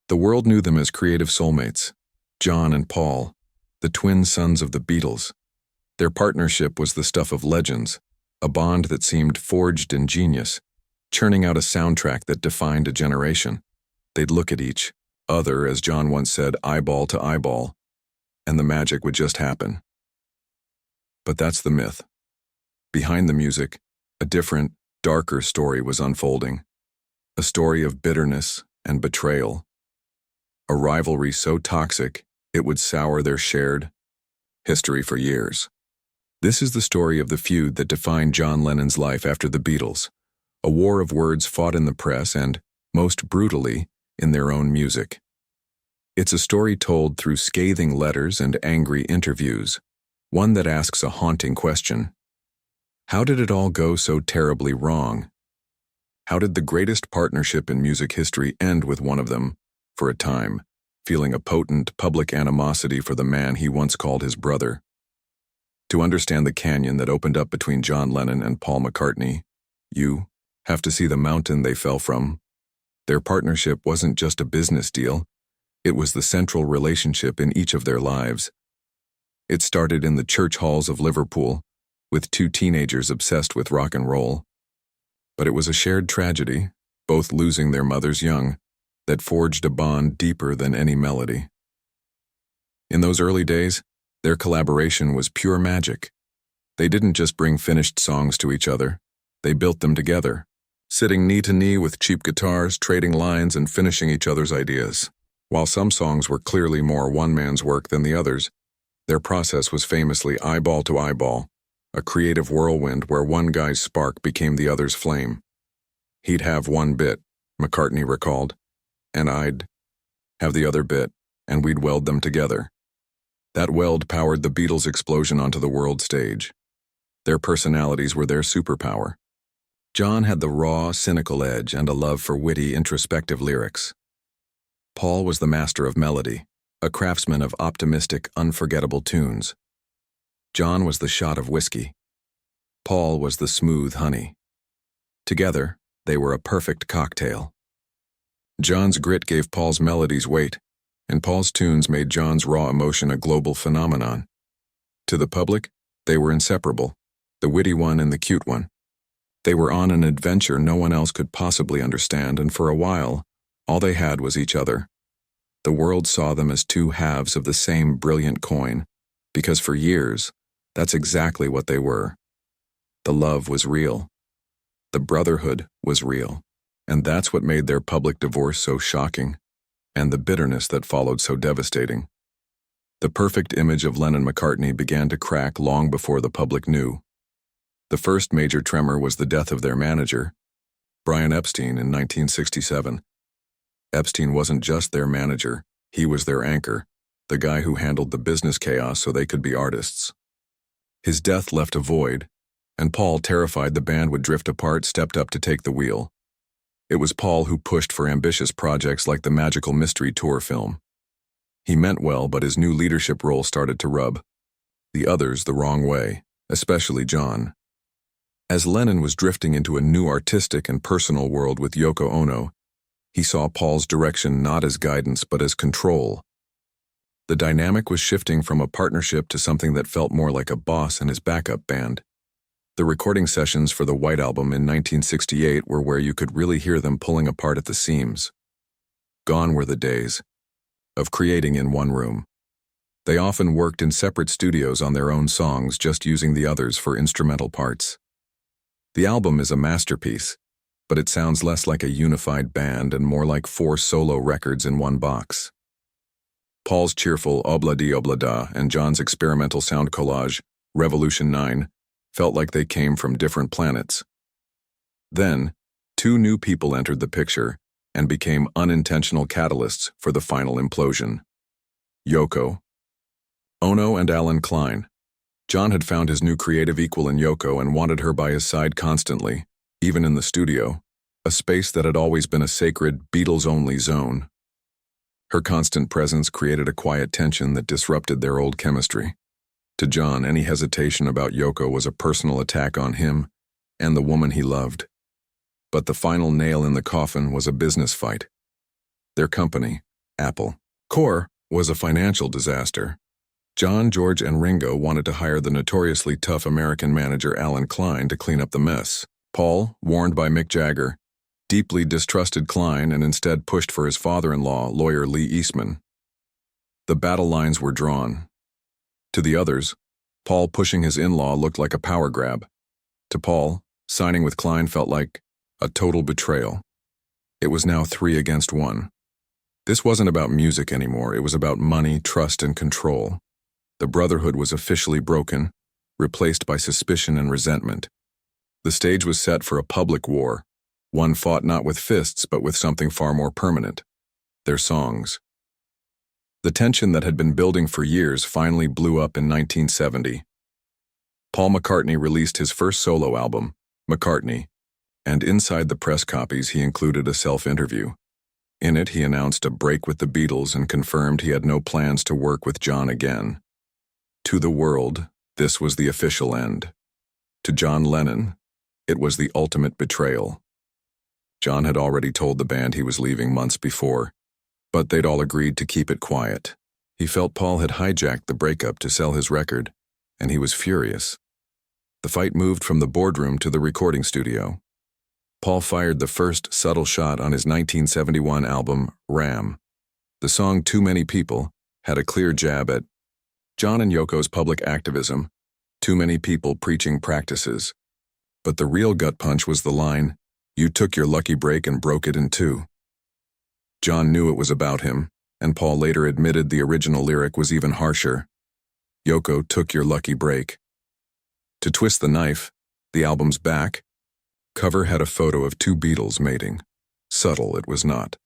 The world knew them as creative soulmates, John and Paul, the twin sons of the Beatles. Their partnership was the stuff of legends, a bond that seemed forged in genius, churning out a soundtrack that defined a generation. They'd look at each other, as John once said, eyeball to eyeball, and the magic would just happen. But that's the myth. Behind the music, a different, darker story was unfolding. A story of bitterness and betrayal. A rivalry so toxic, it would sour their shared history for years. This is the story of the feud that defined John Lennon's life after the Beatles, a war of words fought in the press and, most brutally, in their own music. It's a story told through scathing letters and angry interviews, one that asks a haunting question. How did it all go so terribly wrong? How did the greatest partnership in music history end with one of them, for a time, feeling a potent public animosity for the man he once called his brother? To understand the canyon that opened up between John Lennon and Paul McCartney, you have to see the mountain they fell from. Their partnership wasn't just a business deal, it was the central relationship in each of their lives. It started in the church halls of Liverpool, with two teenagers obsessed with rock and roll. But it was a shared tragedy, both losing their mothers young, that forged a bond deeper than any melody. In those early days, their collaboration was pure magic. They didn't just bring finished songs to each other, they built them together, sitting knee to knee with cheap guitars, trading lines and finishing each other's ideas. While some songs were clearly more one man's work than the others, their process was famously eyeball to eyeball, a creative whirlwind where one guy's spark became the other's flame. He'd have one bit, McCartney recalled, and I'd have the other bit, and we'd weld them together. That weld powered the Beatles' explosion onto the world stage. Their personalities were their superpower. John had the raw, cynical edge and a love for witty, introspective lyrics. Paul was the master of melody, a craftsman of optimistic, unforgettable tunes. John was the shot of whiskey. Paul was the smooth honey. Together, they were a perfect cocktail. John's grit gave Paul's melodies weight, and Paul's tunes made John's raw emotion a global phenomenon. To the public, they were inseparable, the witty one and the cute one. They were on an adventure no one else could possibly understand, and for a while, all they had was each other. The world saw them as two halves of the same brilliant coin, because for years, that's exactly what they were. The love was real. The brotherhood was real. And that's what made their public divorce so shocking, and the bitterness that followed so devastating. The perfect image of Lennon-McCartney began to crack long before the public knew. The first major tremor was the death of their manager, Brian Epstein, in 1967. Epstein wasn't just their manager, he was their anchor, the guy who handled the business chaos so they could be artists. His death left a void, and Paul, terrified the band would drift apart, stepped up to take the wheel. It was Paul who pushed for ambitious projects like the Magical Mystery Tour film. He meant well, but his new leadership role started to rub the others the wrong way, especially John. As Lennon was drifting into a new artistic and personal world with Yoko Ono, he saw Paul's direction not as guidance but as control. The dynamic was shifting from a partnership to something that felt more like a boss and his backup band. The recording sessions for the White Album in 1968 were where you could really hear them pulling apart at the seams. Gone were the days of creating in one room. They often worked in separate studios on their own songs, just using the others for instrumental parts. The album is a masterpiece, but it sounds less like a unified band and more like 4 solo records in one box. Paul's cheerful Obla-di Obla-da and John's experimental sound collage, Revolution 9, felt like they came from different planets. Then, 2 new people entered the picture and became unintentional catalysts for the final implosion. Yoko Ono and Alan Klein. John had found his new creative equal in Yoko and wanted her by his side constantly, even in the studio, a space that had always been a sacred, Beatles-only zone. Her constant presence created a quiet tension that disrupted their old chemistry. To John, any hesitation about Yoko was a personal attack on him and the woman he loved. But the final nail in the coffin was a business fight. Their company, Apple. Core was a financial disaster. John, George, and Ringo wanted to hire the notoriously tough American manager Alan Klein to clean up the mess. Paul, warned by Mick Jagger, deeply distrusted Klein and instead pushed for his father-in-law, lawyer Lee Eastman. The battle lines were drawn. To the others, Paul pushing his in-law looked like a power grab. To Paul, signing with Klein felt like a total betrayal. It was now 3 against 1. This wasn't about music anymore, it was about money, trust, and control. The brotherhood was officially broken, replaced by suspicion and resentment. The stage was set for a public war, one fought not with fists but with something far more permanent: their songs. The tension that had been building for years finally blew up in 1970. Paul McCartney released his first solo album, McCartney, and inside the press copies he included a self-interview. In it he announced a break with the Beatles and confirmed he had no plans to work with John again. To the world, this was the official end. To John Lennon, it was the ultimate betrayal. John had already told the band he was leaving months before, but they'd all agreed to keep it quiet. He felt Paul had hijacked the breakup to sell his record, and he was furious. The fight moved from the boardroom to the recording studio. Paul fired the first subtle shot on his 1971 album, Ram. The song Too Many People had a clear jab at John and Yoko's public activism, too many people preaching practices. But the real gut punch was the line, "You took your lucky break and broke it in 2." John knew it was about him, and Paul later admitted the original lyric was even harsher. Yoko took your lucky break. To twist the knife, the album's back cover had a photo of 2 Beatles mating. Subtle it was not.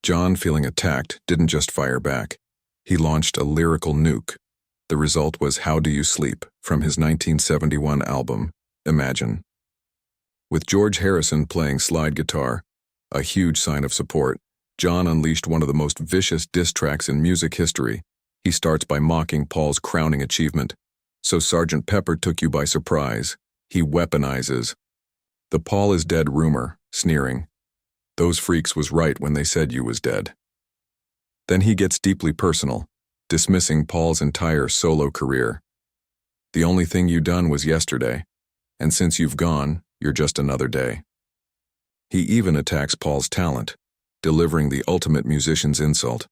John, feeling attacked, didn't just fire back. He launched a lyrical nuke. The result was How Do You Sleep from his 1971 album, Imagine. With George Harrison playing slide guitar, a huge sign of support, John unleashed one of the most vicious diss tracks in music history. He starts by mocking Paul's crowning achievement. So Sgt. Pepper took you by surprise. He weaponizes the Paul is dead rumor, sneering. Those freaks was right when they said you was dead. Then he gets deeply personal, dismissing Paul's entire solo career. The only thing you done was yesterday, and since you've gone, you're just another day. He even attacks Paul's talent, delivering the ultimate musician's insult.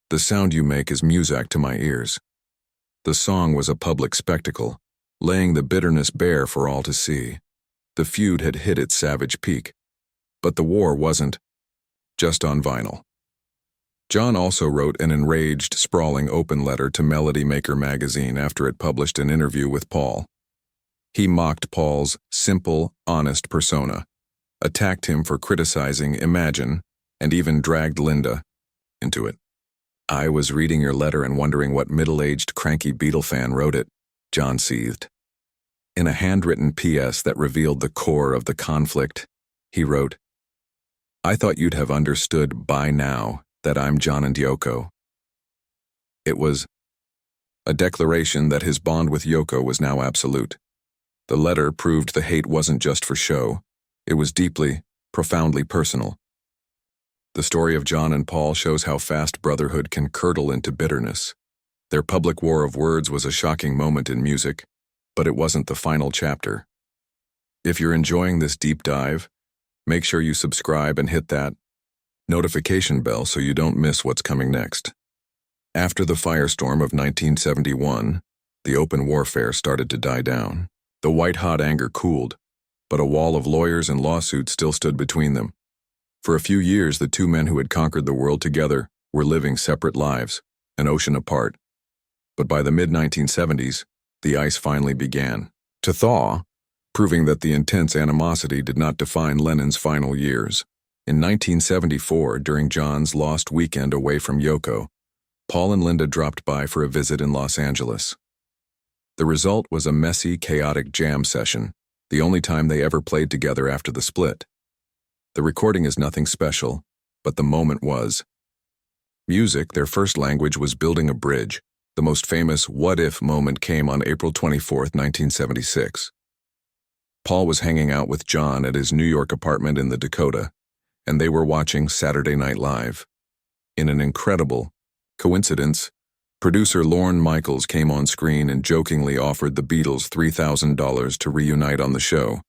The sound you make is music to my ears. The song was a public spectacle, laying the bitterness bare for all to see. The feud had hit its savage peak, but the war wasn't just on vinyl. John also wrote an enraged, sprawling open letter to Melody Maker magazine after it published an interview with Paul. He mocked Paul's simple, honest persona, attacked him for criticizing Imagine, and even dragged Linda into it. I was reading your letter and wondering what middle-aged, cranky Beatle fan wrote it, John seethed. In a handwritten PS that revealed the core of the conflict, he wrote, I thought you'd have understood by now that I'm John and Yoko. It was a declaration that his bond with Yoko was now absolute. The letter proved the hate wasn't just for show. It was deeply, profoundly personal. The story of John and Paul shows how fast brotherhood can curdle into bitterness. Their public war of words was a shocking moment in music, but it wasn't the final chapter. If you're enjoying this deep dive, make sure you subscribe and hit that notification bell so you don't miss what's coming next. After the firestorm of 1971, the open warfare started to die down. The white-hot anger cooled, but a wall of lawyers and lawsuits still stood between them. For a few years, the 2 men who had conquered the world together were living separate lives, an ocean apart. But by the mid-1970s, the ice finally began to thaw, proving that the intense animosity did not define Lennon's final years. In 1974, during John's lost weekend away from Yoko, Paul and Linda dropped by for a visit in Los Angeles. The result was a messy, chaotic jam session, the only time they ever played together after the split. The recording is nothing special, but the moment was. Music, their first language, was building a bridge. The most famous what if moment came on April 24, 1976. Paul was hanging out with John at his New York apartment in the Dakota, and they were watching Saturday Night Live. In an incredible coincidence, producer Lorne Michaels came on screen and jokingly offered the Beatles $3,000 to reunite on the show.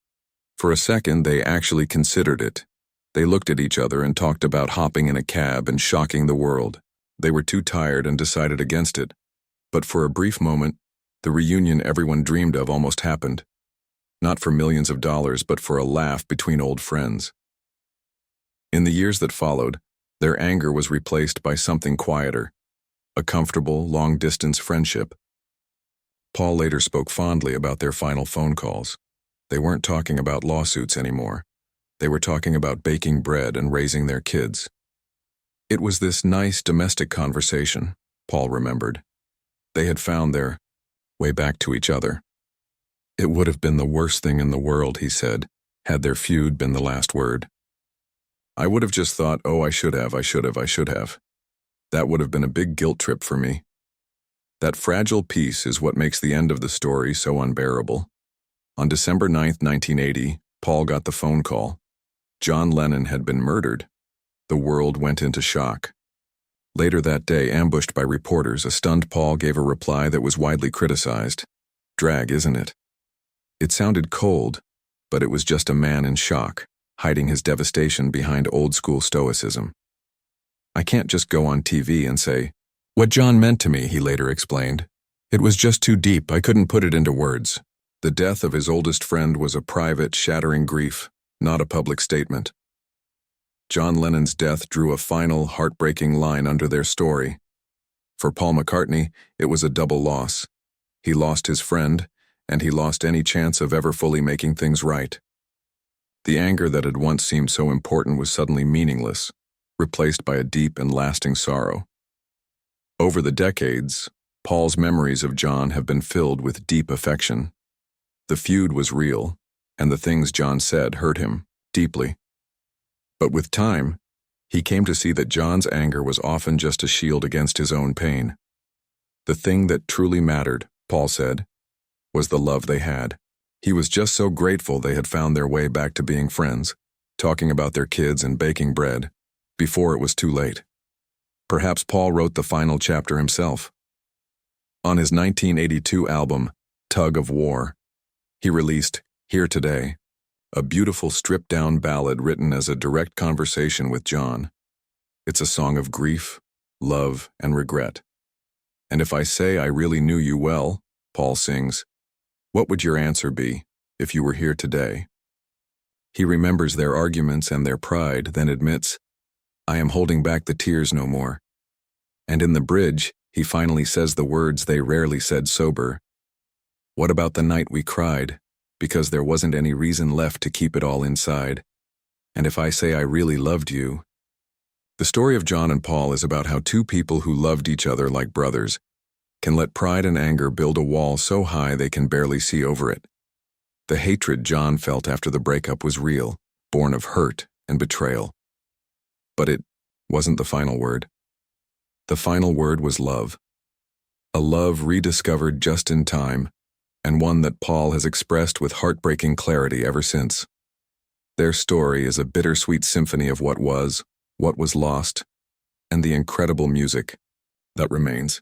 For a second, they actually considered it. They looked at each other and talked about hopping in a cab and shocking the world. They were too tired and decided against it. But for a brief moment, the reunion everyone dreamed of almost happened. Not for millions of dollars, but for a laugh between old friends. In the years that followed, their anger was replaced by something quieter, a comfortable, long-distance friendship. Paul later spoke fondly about their final phone calls. They weren't talking about lawsuits anymore. They were talking about baking bread and raising their kids. It was this nice domestic conversation, Paul remembered. They had found their way back to each other. It would have been the worst thing in the world, he said, had their feud been the last word. I would have just thought, oh, I should have. That would have been a big guilt trip for me. That fragile piece is what makes the end of the story so unbearable. On December 9, 1980, Paul got the phone call. John Lennon had been murdered. The world went into shock. Later that day, ambushed by reporters, a stunned Paul gave a reply that was widely criticized. Drag, isn't it? It sounded cold, but it was just a man in shock, hiding his devastation behind old-school stoicism. I can't just go on TV and say, "What John meant to me," he later explained. "It was just too deep, I couldn't put it into words." The death of his oldest friend was a private, shattering grief, not a public statement. John Lennon's death drew a final, heartbreaking line under their story. For Paul McCartney, it was a double loss. He lost his friend, and he lost any chance of ever fully making things right. The anger that had once seemed so important was suddenly meaningless, replaced by a deep and lasting sorrow. Over the decades, Paul's memories of John have been filled with deep affection. The feud was real, and the things John said hurt him deeply. But with time, he came to see that John's anger was often just a shield against his own pain. The thing that truly mattered, Paul said, was the love they had. He was just so grateful they had found their way back to being friends, talking about their kids and baking bread, before it was too late. Perhaps Paul wrote the final chapter himself. On his 1982 album, Tug of War, he released Here Today, a beautiful stripped-down ballad written as a direct conversation with John. It's a song of grief, love, and regret. And if I say I really knew you well, Paul sings, what would your answer be if you were here today? He remembers their arguments and their pride, then admits, I am holding back the tears no more. And in the bridge, he finally says the words they rarely said sober. What about the night we cried, because there wasn't any reason left to keep it all inside? And if I say I really loved you? The story of John and Paul is about how two people who loved each other like brothers can let pride and anger build a wall so high they can barely see over it. The hatred John felt after the breakup was real, born of hurt and betrayal. But it wasn't the final word. The final word was love. A love rediscovered just in time, and one that Paul has expressed with heartbreaking clarity ever since. Their story is a bittersweet symphony of what was lost, and the incredible music that remains.